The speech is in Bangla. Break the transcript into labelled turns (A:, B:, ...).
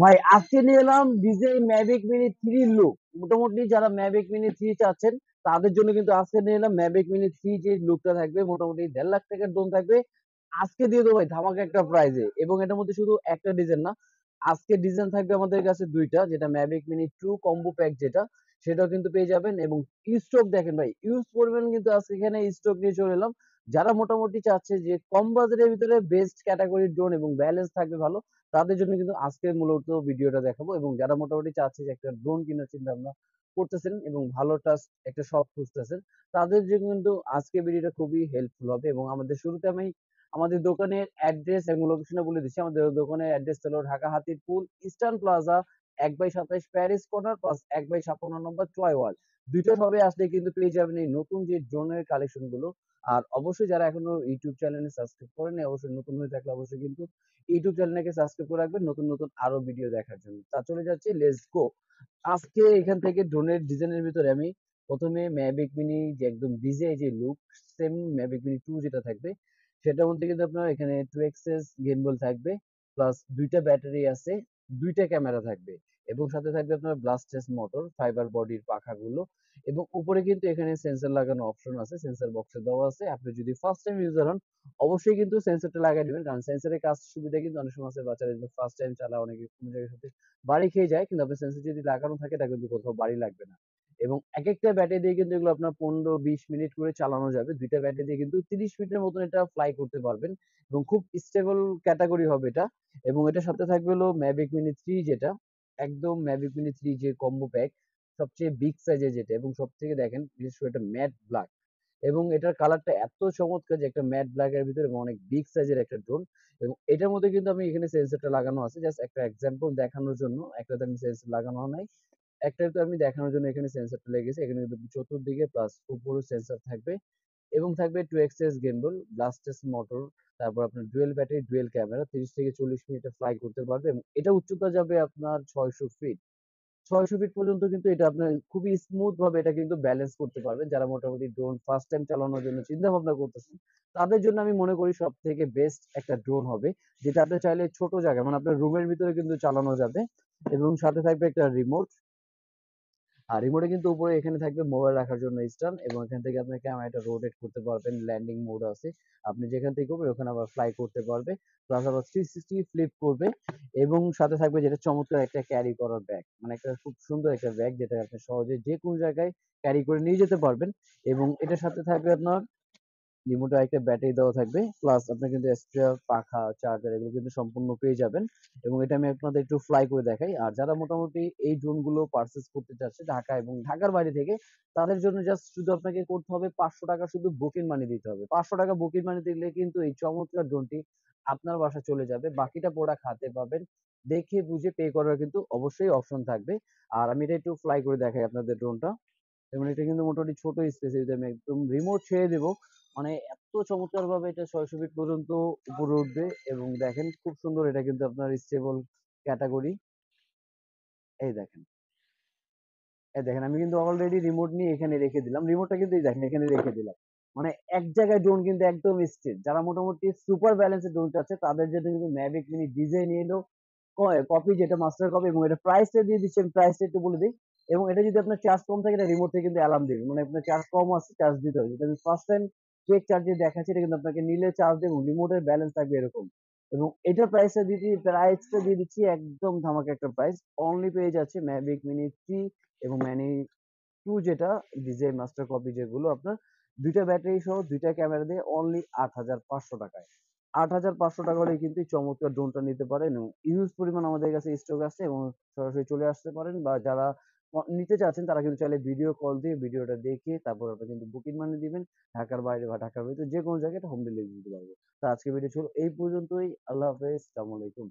A: ভাই আজকে নিয়ে এলাম ডিজে ম্যাভিক মিনি 3 লুক। মোটামুটি যারা ম্যাভিক মিনি 3 চাচ্ছেন তাদের জন্য কিন্তু আজকে নিয়ে এলাম ম্যাভিক মিনি 3 যে লুকটা থাকবে মোটামুটি 1.5 লাখ টাকার ড্রোন থাকবে। আজকে দিয়ে দেবো ভাই ধামাকা একটা প্রাইজে, এবং এটার মধ্যে শুধু একটা ডিজাইন না, আজকে ডিজাইন থাকবে আমাদের কাছে দুইটা, যেটা ম্যাভিক মিনি 2 কম্বো প্যাক যেটা, সেটাও কিন্তু পেয়ে যাবেন। এবং স্টক দেখেন ভাই, ইউজ পরিমাণ কিন্তু আজকে এখানে স্টক নিয়ে চলে এলাম। যারা মোটামুটি চাচ্ছে যে কম বাজেটের ভিতরে বেস্ট ক্যাটাগরির ড্রোন এবং ব্যালেন্স থাকবে ভালো, তাদের জন্য কিন্তু আজকে মূলত ভিডিওটা দেখাবো। এবং যারা মোটামুটি চাচ্ছে যে একটা ড্রোন কেনার চিন্তা ভাবনা করতেছেন এবং ভালো ট্রাস্ট একটা শপ খুঁজতেছেন, তাদের জন্য কিন্তু আজকে ভিডিওটা খুবই হেল্পফুল হবে। এবং আমাদের শুরুতে আমি আমাদের দোকানের অ্যাড্রেস এবং লোকেশনটা বলে দিচ্ছি। আমাদের দোকানের অ্যাড্রেস হলো Dhaka Hatirpool Eastern Plaza 1/27 Paris corner plus 1/56 নম্বর টয় ওয়াল। দুইটা সবে আসলে কিন্তু পেয়ে যাবেন এই নতুন যে ড্রোনের কালেকশন গুলো। আর অবশ্যই যারা এখনো ইউটিউব চ্যানেলে সাবস্ক্রাইব করেনি, অবশ্যই নতুন হয়ে থাকলে অবশ্যই কিন্তু ইউটিউব চ্যানেলটাকে সাবস্ক্রাইব করে রাখবেন নতুন নতুন আরো ভিডিও দেখার জন্য। তা চলে যাচ্ছে, লেটস গো। আজকে এখান থেকে ড্রোনের ডিজাইনের ভিতরে আমি প্রথমে ম্যাভিক মিনি যে একদম ডিজে যে লুক, সেম ম্যাভিক মিনি 2 যেটা থাকবে সেটার মধ্যে কিন্তু আপনার এখানে 2 এক্সেস গিম্বল থাকবে, প্লাস দুইটা ব্যাটারি আছে, দুইটা ক্যামেরা থাকবে, এবং সাথে থাকবে আপনার ব্লাস্টেস মোটর, ফাইবার বডির পাখাগুলো, এবং উপরে কিন্তু এখানে সেন্সর লাগানো অপশন আছে, সেন্সর বক্সে দেওয়া আছে। আপনি যদি ফার্স্ট টাইম ইউজার হন অবশ্যই কিন্তু সেন্সরটা লাগাই দিবেন, কারণ সেন্সরের কাজ সুবিধা কিন্তু অনেক সময় আছে বাচ্চারা যদি ফার্স্ট টাইম চালায় অনেকে কোনো জায়গার সাথে বাড়ি খেয়ে যায়, কিন্তু আপনার সেন্সর যদি লাগানো থাকে এটা কিন্তু কোথাও বাড়ি লাগবে না। এবং এক একটা ব্যাটারি দিয়ে কিন্তু এগুলো আপনার 15-20 মিনিট করে চালানো যাবে। দুইটা ব্যাটারি দিয়ে কিন্তু 30 মিনিটের মতন এটা ফ্লাই করতে পারবেন, এবং খুব স্টেবল ক্যাটাগরি হবে এটা। এবং এটার সাথে থাকবে হলো ম্যাভিক মিনি 3 যেটা একদম ম্যাভিক মিনি 3 যে কম্বো প্যাক, সবচেয়ে বিগ সাইজের যেটা, এবং সব থেকে দেখেন বিশেষ করে এটা ম্যাট ব্ল্যাক, এবং এটার কালারটা এত চমৎকার যে একটা ম্যাট ব্ল্যাক এর ভিতরে এবং অনেক বিগ সাইজের একটা ড্রোন। এবং এটার মধ্যে কিন্তু আমি এখানে সেন্সরটা লাগানো আছে জাস্ট একটা এক্সাম্পল দেখানোর জন্য, একটাতে আমি সেন্সর লাগানো নাই, একটাতে আমি দেখানোর জন্য এখানে সেন্সরটা লেগেছে। এখানে কিন্তু চতুর্দিকে প্লাস উপরে সেন্সর থাকবে, এবং থাকবে 2 এক্সএস গিম্বল, ব্লাস্টেস মোটর, তারপর আপনার ডুয়েল ব্যাটারি, ডুয়েল ক্যামেরা, 30 থেকে 40 মিনিটে ফ্লাই করতে পারবে। এবং এটা উচ্চতা যাবে আপনার 600 ফিট। 600 ফিট পর্যন্ত কিন্তু এটা আপনার খুবই স্মুথ ভাবে এটা কিন্তু ব্যালেন্স করতে পারবেন। যারা মোটামুটি ড্রোন ফার্স্ট টাইম চালানোর জন্য চিন্তা ভাবনা করতেছেন, তাদের জন্য আমি মনে করি সব থেকে বেস্ট একটা ড্রোন হবে, যেটা আপনি চাইলে ছোট জায়গায় মানে আপনার রুমের ভিতরে কিন্তু চালানো যাবে। এবং সাথে থাকবে একটা রিমোট, আর রিমোটে কিন্তু উপরে এখানে থাকবে মোবাইল রাখার জন্য স্ট্যান্ড, এবং এখান থেকে আপনি ক্যামেরাটা রোটেট করতে পারবেন, ল্যান্ডিং মোড আছে, আপনি যেখান থেকে করবেন ওখানে আবার ফ্লাই করতে পারবে, প্লাস আবার 360 ফ্লিপ করবে। এবং সাথে থাকবে যেটা চমৎকার একটা ক্যারি করার ব্যাগ, মানে একটা খুব সুন্দর একটা ব্যাগ যেটা আপনি সহজে যে কোনো জায়গায় ক্যারি করে নিয়ে যেতে পারবেন। এবং এটার সাথে থাকবে আপনার রিমোটে একটা ব্যাটারি দেওয়া থাকবে, প্লাস আপনি কিন্তু এক্সট্রা পাখা, চার্জার এগুলো কিন্তু সম্পূর্ণ পেয়ে যাবেন। এবং এটা আমি আপনাদের একটু ফ্লাই করে দেখাই। আর যারা মোটামুটি এই ড্রোন গুলো পারচেজ করতে চাচ্ছে ঢাকা এবং ঢাকার বাইরে থেকে, তাদের জন্য জাস্ট শুধু আপনাকে করতে হবে 500 টাকা শুধু বুকিং মানি দিতে হবে। 500 টাকা বুকিং মানি দিলে কিন্তু এই চমৎকার ড্রোনটি আপনার বাসায় চলে যাবে, বাকিটা প্রোডাক্ট হাতে পাবেন। দেখে বুঝে পে করার কিন্তু অবশ্যই অপশন থাকবে। আর আমি এটা একটু ফ্লাই করে দেখাই আপনাদের ড্রোনটা। এবং এটা কিন্তু মোটামুটি ছোট স্পেস, যদি আমি একদম রিমোট ছেড়ে দেবো, মানে এত চমৎকার ভাবে এটা 600 ফিট পর্যন্ত উপরে উঠবে। এবং দেখেন খুব সুন্দর, এটা কিন্তু আপনার স্টেবল ক্যাটাগরি। এই দেখেন, এই দেখেন আমি কিন্তু অলরেডি রিমোট নিয়ে এখানে রেখে দিলাম, রিমোটটা কিন্তু এই দেখেন এখানে রেখে দিলাম, মানে এক জায়গায় ড্রোন কিন্তু একদম স্ট্রেট। যারা মোটামুটি সুপার ব্যালেন্সের ড্রোন চাচ্ছে তাদের জন্য কিন্তু ম্যাভিক মিনি ডিজাইন এলো কপি, যেটা মাস্টার কপি। এবং এটা প্রাইসটা দিয়ে দিচ্ছি, আমি প্রাইসটা একটু বলে দিই। এবং এটা যদি আপনার চার্জ কম থাকে এটা রিমোট থেকে কিন্তু অ্যালার্ম দিবে, মানে আপনার চার্জ কম আছে চার্জ দিতে হবে। যেটা আমি ফার্স্ট টাইম চেক চার্জে দেখাচ্ছি, এটা কিন্তু আপনাকে নিলে চার্জ দেবে এবং রিমোটের ব্যালেন্স থাকবে এরকম। এবং এটার প্রাইসটা দিয়ে দিচ্ছি একদম ধামাকা একটা প্রাইস, অনলি পেয়ে যাচ্ছে ম্যাভিক মিনি 3 এবং মিনি 2 যেটা ডিজে মাস্টার কপি, যেগুলো আপনার দুইটা ব্যাটারি সহ দুইটা ক্যামেরা দিয়ে অনলি 8,500 টাকায়। 8,500 টাকা হলে কিন্তু এই চমৎকার ড্রোনটা নিতে পারেন। এবং ইউজ পরিমাণ আমাদের কাছে স্টক আছে, এবং সরাসরি চলে আসতে পারেন, বা যারা নিতে চাচ্ছেন তারা কিন্তু চাইলে ভিডিও কল দিয়ে ভিডিওটা দেখে তারপর আপনি কিন্তু বুকিং মানি দিবেন। ঢাকার বাইরে বা ঢাকার ভিতরে যে কোনো জায়গায় হোম ডেলিভারি দিতে পারবো। তো আজকে ভিডিও ছিল এই পর্যন্তই। আল্লাহ হাফেজ, আসসালামু আলাইকুম।